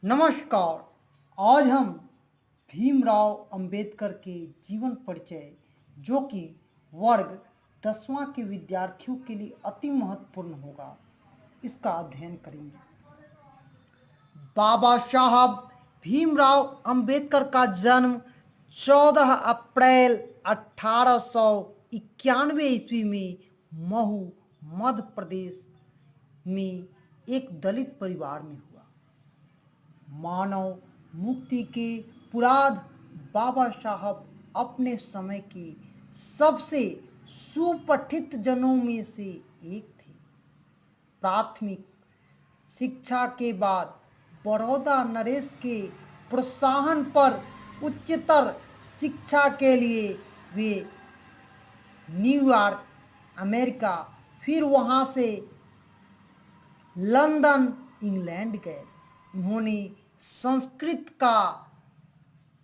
नमस्कार। आज हम भीमराव अंबेडकर के जीवन परिचय जो कि वर्ग 10वां के विद्यार्थियों के लिए अति महत्वपूर्ण होगा, इसका अध्ययन करेंगे। बाबा साहब भीमराव अंबेडकर का जन्म 14 अप्रैल 1891 ईस्वी में महू मध्य प्रदेश में एक दलित परिवार में हुआ। मानव मुक्ति के पुराध बाबा साहब अपने समय के सबसे सुपठित जनों में से एक थे। प्राथमिक शिक्षा के बाद बड़ौदा नरेश के प्रोत्साहन पर उच्चतर शिक्षा के लिए वे न्यूयॉर्क, अमेरिका, फिर वहां से लंदन, इंग्लैंड गए। उन्होंने संस्कृत का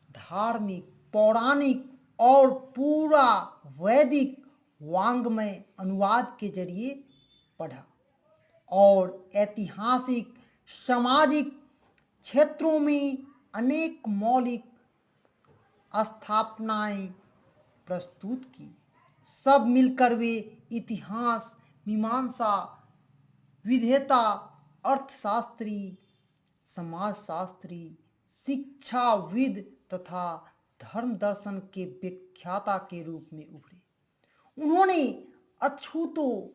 धार्मिक, पौराणिक और पूरा वैदिक वाङ्मय अनुवाद के जरिए पढ़ा और ऐतिहासिक, सामाजिक क्षेत्रों में अनेक मौलिक स्थापनाएं प्रस्तुत की। सब मिलकर वे इतिहास, मीमांसा, विधेयता, अर्थशास्त्री, समाजशास्त्री, शिक्षाविद तथा धर्म दर्शन के व्याख्याता के रूप में उभरे। उन्होंने अछूतों,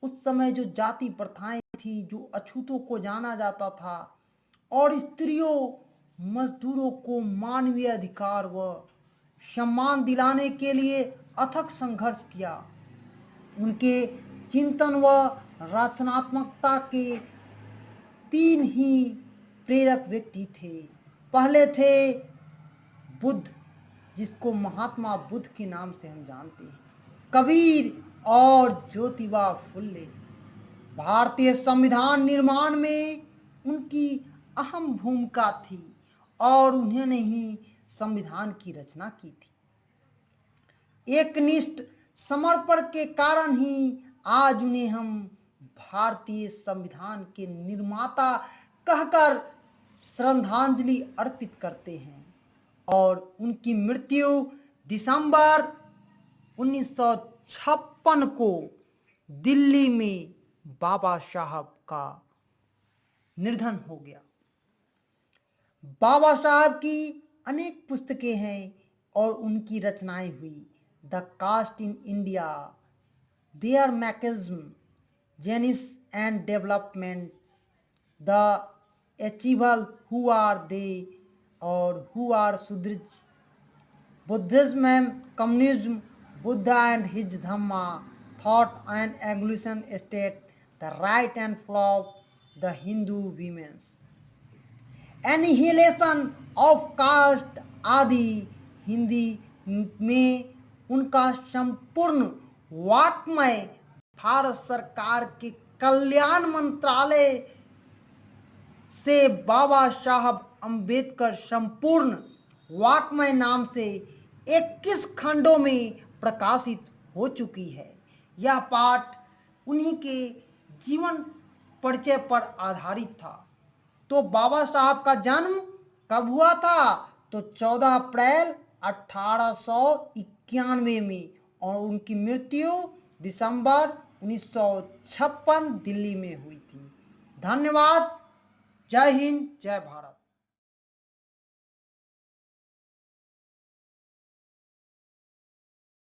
उस समय जो जाति प्रथाएं थी, जो अछूतों को जाना जाता था, और स्त्रियों, मजदूरों को मानवीय अधिकार व सम्मान दिलाने के लिए अथक संघर्ष किया। उनके चिंतन व रचनात्मकता के तीन ही प्रेरक व्यक्ति थे। पहले थे बुद्ध, जिसको महात्मा बुद्ध के नाम से हम जानते हैं, कबीर और ज्योतिबा फुले। भारतीय संविधान निर्माण में उनकी अहम भूमिका थी और उन्होंने ही संविधान की रचना की थी। एकनिष्ठ समर्पण के कारण ही आज उन्हें हम भारतीय संविधान के निर्माता कहकर श्रद्धांजलि अर्पित करते हैं और उनकी मृत्यु दिसंबर 1956 को दिल्ली में बाबा साहब का निधन हो गया। बाबा साहब की अनेक पुस्तकें हैं और उनकी रचनाएं हुई। The caste in India, their mechanism, genesis and development, the अचीवल, हु आर दे और हु आर सुदृढ़, Buddhism and communism, Buddha and his Dhamma, thought and evolution state, the right and flaw, the Hindu women's, annihilation of caste आदि। हिंदी में उनका संपूर्ण वाङ्मय भारत सरकार के कल्याण मंत्रालय से बाबा साहब अंबेडकर संपूर्ण वाङ्मय नाम से 21 खंडों में प्रकाशित हो चुकी है। यह पाठ उन्हीं के जीवन परिचय पर आधारित था। तो बाबा साहब का जन्म कब हुआ था? तो 14 अप्रैल 1891 में, और उनकी मृत्यु दिसंबर 1956 दिल्ली में हुई थी। धन्यवाद। जय हिंद, जय भारत।